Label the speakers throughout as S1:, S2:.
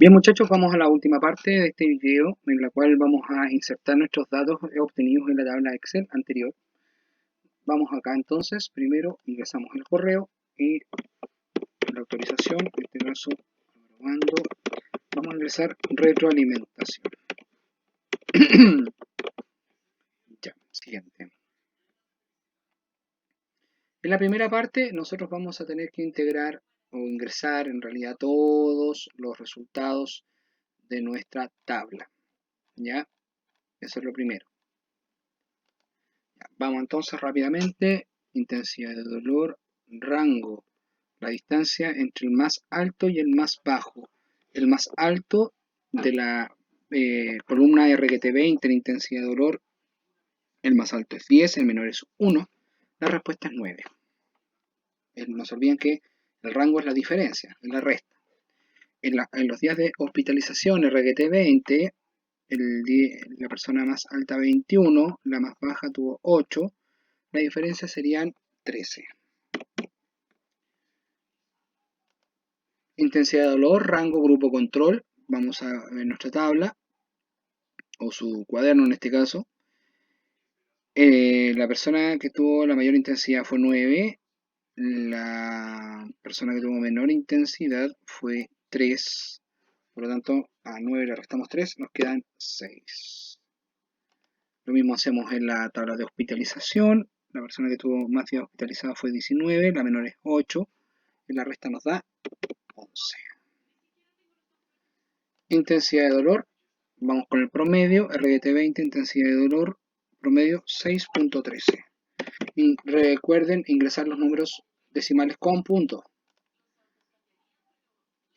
S1: Bien muchachos, vamos a la última parte de este video en la cual vamos a insertar nuestros datos obtenidos en la tabla Excel anterior. Vamos acá entonces, primero ingresamos el correo y la autorización, en este caso, aprobando, vamos a ingresar retroalimentación. Ya, siguiente. En la primera parte nosotros vamos a tener que integrar o ingresar en realidad todos los resultados de nuestra tabla. ¿Ya? Eso es lo primero. Vamos entonces rápidamente, intensidad de dolor, rango, la distancia entre el más alto y el más bajo. El más alto de la columna RGT20 en intensidad de dolor, el más alto es 10, el menor es 1, la respuesta es 9. No se olviden que el rango es la diferencia, es la resta. En los días de hospitalización RGT20, la persona más alta 21, la más baja tuvo 8, la diferencia serían 13. Intensidad de dolor, rango, grupo, control. Vamos a ver nuestra tabla, o su cuaderno en este caso. La persona que tuvo la mayor intensidad fue 9. La persona que tuvo menor intensidad fue 3. Por lo tanto, a 9 le restamos 3, nos quedan 6. Lo mismo hacemos en la tabla de hospitalización. La persona que tuvo más días hospitalizada fue 19, la menor es 8. Y la resta nos da 11. Intensidad de dolor, vamos con el promedio, RGT20, intensidad de dolor, promedio 6.13. Y recuerden ingresar los números decimales con punto.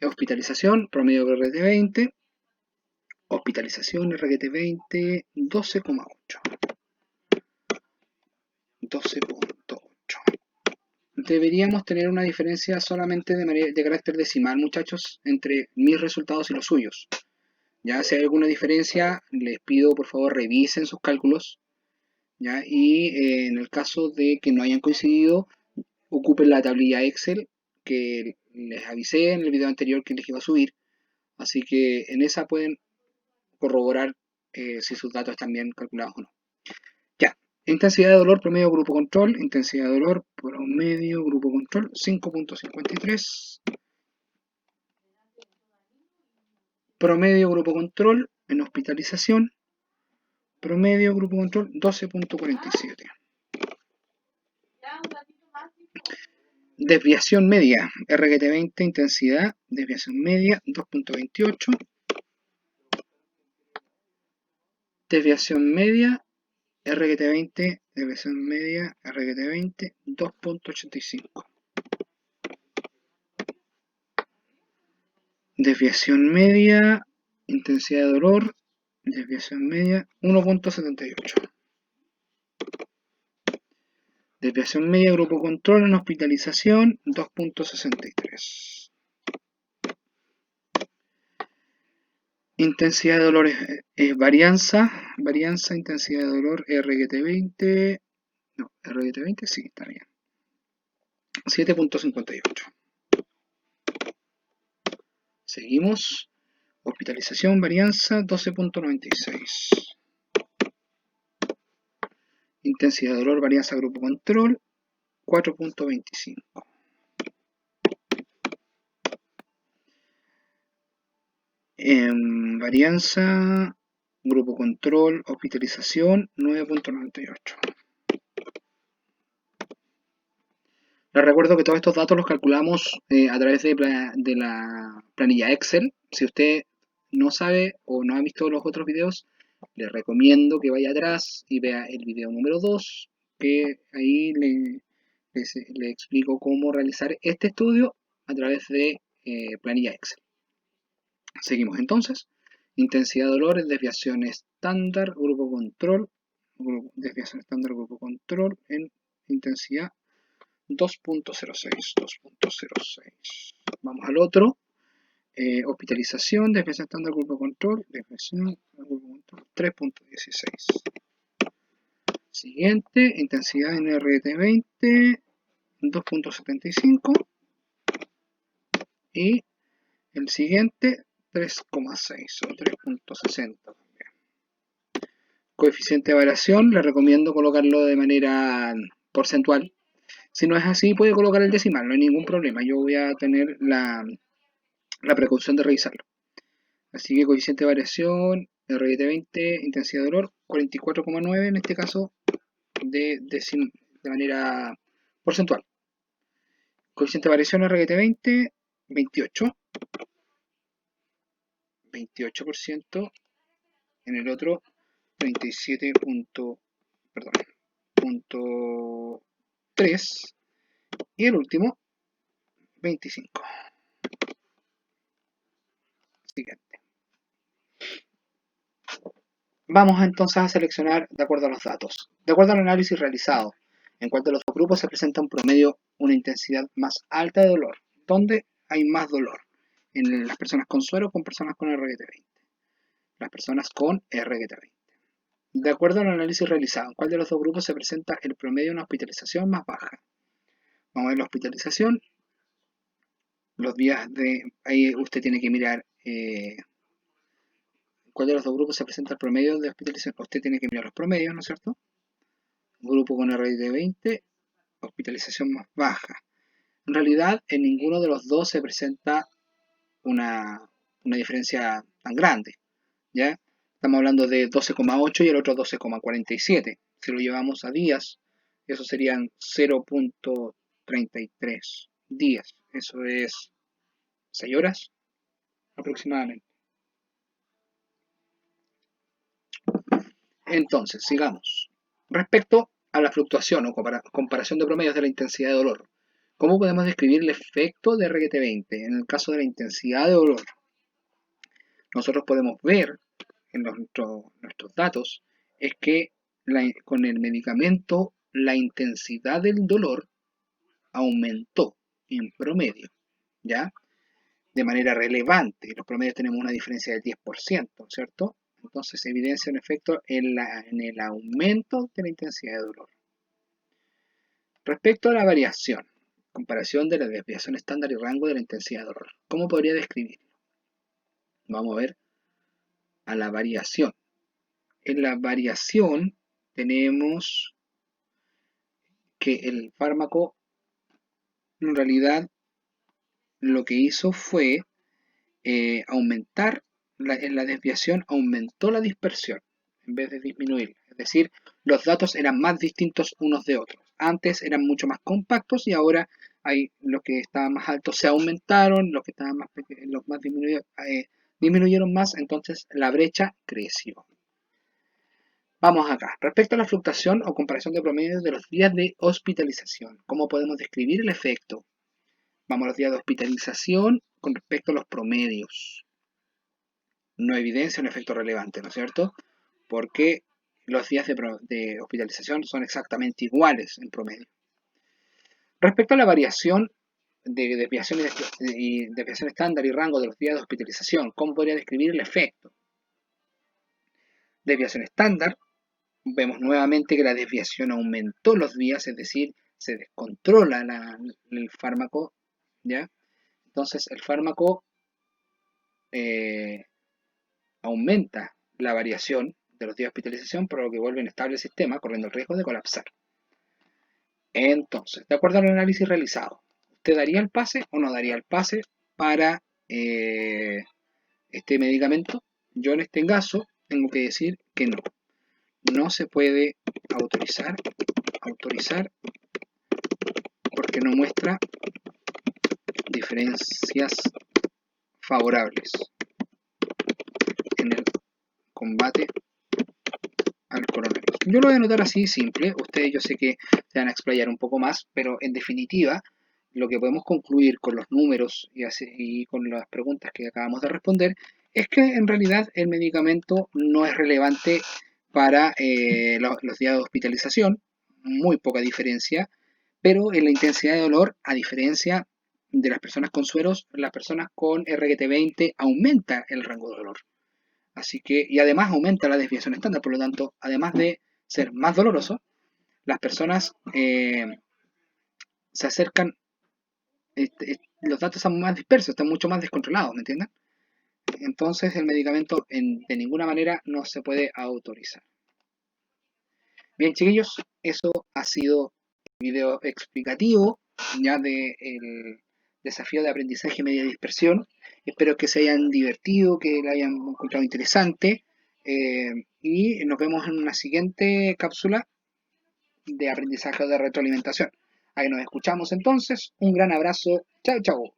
S1: Hospitalización, promedio RGT20, hospitalización RGT20, 12,8. 12.8. Deberíamos tener una diferencia solamente de carácter decimal, muchachos, entre mis resultados y los suyos. Ya si hay alguna diferencia, les pido por favor revisen sus cálculos. ¿Ya? Y en el caso de que no hayan coincidido, ocupen la tablilla Excel que les avisé en el video anterior que les iba a subir. Así que en esa pueden corroborar si sus datos están bien calculados o no. Ya, intensidad de dolor promedio grupo control, intensidad de dolor promedio grupo control 5.53. Promedio grupo control en hospitalización, promedio grupo control 12.47. Desviación media, RGT20, intensidad, desviación media 2.28. Desviación media, RGT20, desviación media, RGT20, 2.85. Desviación media, intensidad de dolor, desviación media 1.78. Desviación media, grupo control en hospitalización 2.63. Intensidad de dolor es varianza, intensidad de dolor RGT20, no, RGT20 sí, está bien. 7.58. Seguimos. Hospitalización, varianza 12.96. Intensidad de dolor, varianza, grupo control 4.25. Varianza, grupo control, hospitalización 9.98. Les recuerdo que todos estos datos los calculamos a través de la planilla Excel. Si usted no sabe o no ha visto los otros videos, les recomiendo que vaya atrás y vea el video número 2, que ahí le explico cómo realizar este estudio a través de planilla Excel. Seguimos entonces. Intensidad de dolor, desviación estándar, grupo control, desviación estándar, grupo control en intensidad 2.06, 2.06. Vamos al otro. Hospitalización, desviación estándar, grupo control, desviación, grupo control 3.16. Siguiente, intensidad en RT20, 2.75. Y el siguiente, 3,6 o 3,60 también. Coeficiente de variación, le recomiendo colocarlo de manera porcentual. Si no es así, puede colocar el decimal, no hay ningún problema. Yo voy a tener la precaución de revisarlo. Así que coeficiente de variación, RGT20, intensidad de dolor, 44,9 en este caso, de manera porcentual. Coeficiente de variación RGT20, 28. 28%. En el otro, 37.3. Y el último, 25. Siguiente. Vamos entonces a seleccionar de acuerdo a los datos. De acuerdo al análisis realizado, en cuál de los dos grupos se presenta un promedio, una intensidad más alta de dolor. ¿Dónde hay más dolor? ¿En las personas con suero o con personas con RGT20? Las personas con RGT20. De acuerdo al análisis realizado, ¿en cuál de los dos grupos se presenta el promedio de una hospitalización más baja? Vamos a ver la hospitalización. Los días de... Ahí usted tiene que mirar cuál de los dos grupos se presenta el promedio de hospitalización. Usted tiene que mirar los promedios, ¿no es cierto? Grupo con RGT20, hospitalización más baja. En realidad, en ninguno de los dos se presenta una diferencia tan grande, ¿ya? Estamos hablando de 12,8 y el otro 12,47. Si lo llevamos a días, eso serían 0.33 días. Eso es 6 horas aproximadamente. Entonces, sigamos. Respecto a la fluctuación o comparación de promedios de la intensidad de dolor, ¿cómo podemos describir el efecto de RGT20 en el caso de la intensidad de dolor? Nosotros podemos ver en nuestros datos es que con el medicamento la intensidad del dolor aumentó en promedio, ¿ya? De manera relevante. Los promedios tenemos una diferencia del 10%, ¿cierto? Entonces evidencia un efecto en el aumento de la intensidad de dolor. Respecto a la variación, comparación de la desviación estándar y rango de la intensidad de dolor, ¿cómo podría describirlo? Vamos a ver a la variación. En la variación tenemos que el fármaco en realidad lo que hizo fue aumentar, en la desviación aumentó la dispersión en vez de disminuir. Es decir, los datos eran más distintos unos de otros. Antes eran mucho más compactos y ahora los que estaban más altos se aumentaron, los que estaban más pequeños, los más disminuyeron más, entonces la brecha creció. Vamos acá. Respecto a la fluctuación o comparación de promedios de los días de hospitalización, ¿cómo podemos describir el efecto? Vamos a los días de hospitalización con respecto a los promedios. No evidencia un efecto relevante, ¿no es cierto? Porque los días de hospitalización son exactamente iguales en promedio. Respecto a la variación de desviación y desviación estándar y rango de los días de hospitalización, ¿cómo podría describir el efecto? Desviación estándar, vemos nuevamente que la desviación aumentó los días, es decir, se descontrola el fármaco, ¿ya? Entonces el fármaco aumenta la variación de los días de hospitalización, por lo que vuelve inestable el sistema, corriendo el riesgo de colapsar. Entonces, de acuerdo al análisis realizado, ¿usted daría el pase o no daría el pase para este medicamento? Yo en este caso tengo que decir que no. No se puede autorizar porque no muestra diferencias favorables en el combate al coronavirus. Yo lo voy a anotar así, simple. Ustedes yo sé que se van a explayar un poco más, pero en definitiva, lo que podemos concluir con los números y con las preguntas que acabamos de responder es que en realidad el medicamento no es relevante para los días de hospitalización, muy poca diferencia, pero en la intensidad de dolor, a diferencia de las personas con sueros, las personas con RGT20 aumenta el rango de dolor. Así que, y además aumenta la desviación estándar, por lo tanto, además de ser más doloroso, las personas se acercan, los datos están más dispersos, están mucho más descontrolados, ¿me entienden? entonces el medicamento de ninguna manera no se puede autorizar. Bien, chiquillos, eso ha sido el video explicativo ya del desafío de aprendizaje media dispersión. Espero que se hayan divertido, que lo hayan encontrado interesante. Y nos vemos en una siguiente cápsula de aprendizaje de retroalimentación. Ahí nos escuchamos entonces. Un gran abrazo. Chao, chao.